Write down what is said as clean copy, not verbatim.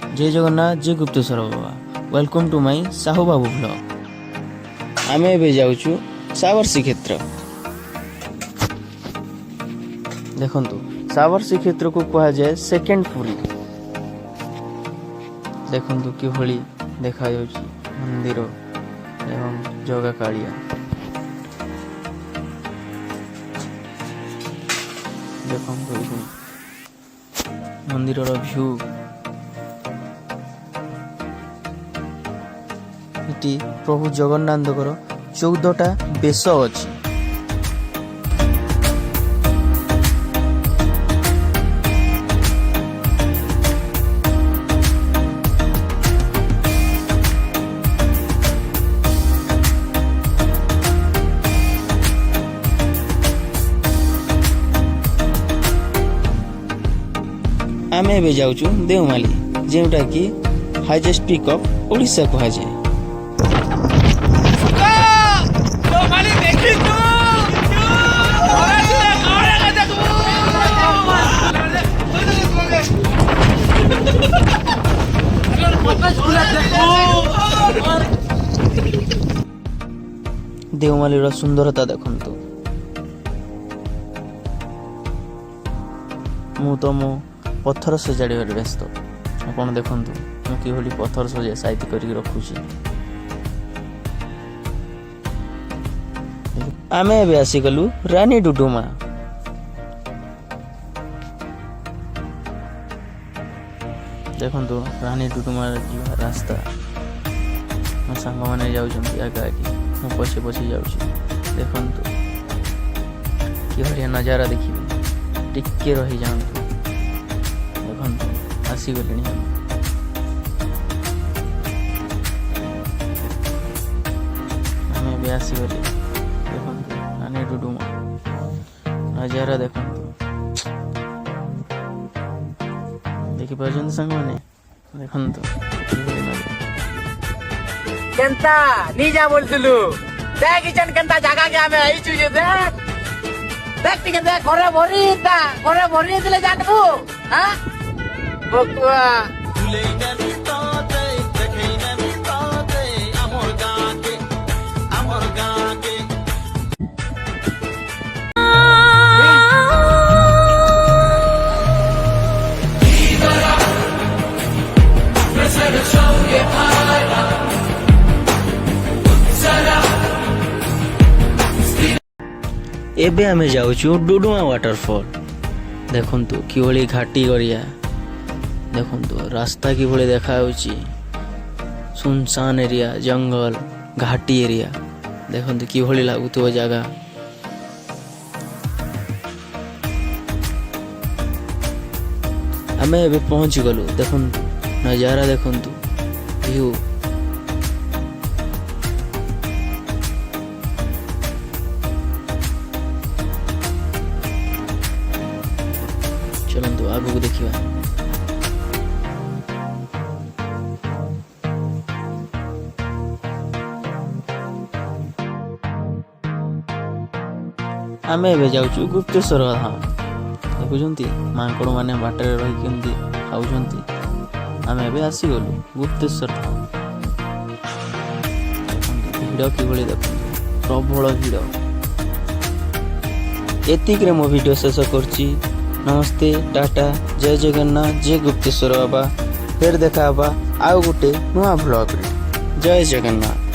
जय जगन्नाथ जय गुप्तेश्वर बाबा। Welcome to my Sahu Babu blog. आम ए जाऊँ सावर श्रीक्षेत्र। देखु सावर श्रीक्षेत्र को कह जाए सेकेंड पुरी। देखु कि देखा मंदिर एवं जगा कालिया। देखो मंदिर व्यू ये प्रभु जगन्नाथ 14टा बेश अच्छी। आम ए जाऊँ देवमाली जोटा कि हाइजेस्ट पिक ऑफ ओडिशा कह जाए। देवमाली सुंदरता देखु मु तो मो पत्थर सजाड़ व्यस्त। आपड़ देखु मुझे पत्थर सजा साइज कर रखुची। आम ए आसीगलु रानी डुडुमा। देखु रानी डुडुमा रास्ता मो सांग मैंने जाऊँगी आगे आगे मु पछे पछे जाऊँ। देखु कि बढ़िया नजारा देखिए टिके रही जातु। देखु आसीगले आम आसीगले। देखु रानी डुडुमा नजारा देखु देखिपार सांग मैंने देखु केंता नीजा बोलथिलु देख इचन केंता जगह के हमें आई चुजे देख देख टिके देख घरे भरी दिले जानबू। हां बकुआ तुले नमी ताते देखै नमी ताते हमर गां के एबे आमे जाऊँ डुडुमा वाटरफॉल। देखु कि घाटी गरिया। देखु रास्ता कि देखा सुनसान एरिया जंगल घाटी एरिया। देखु कि लगुत जगह। आमे एबे पहुंच गलु। देखु नजारा देखु व्यू। चलतु आगू देखा। आम ए जाऊँ गुप्तेश्वर धाम। देखुं माकड़ मैंने बाटर रही खाऊं। आम ए आसीगलु गुप्तेश्वर धाम। भिड़ कि देख प्रबल भिड़। एतिक मो वीडियो शेष करची। नमस्ते टाटा जय जगन्नाथ जय गुप्तेश्वर बाबा। फिर देखा आउ गोटे नुआ ब्लॉग रे। जय जगन्नाथ।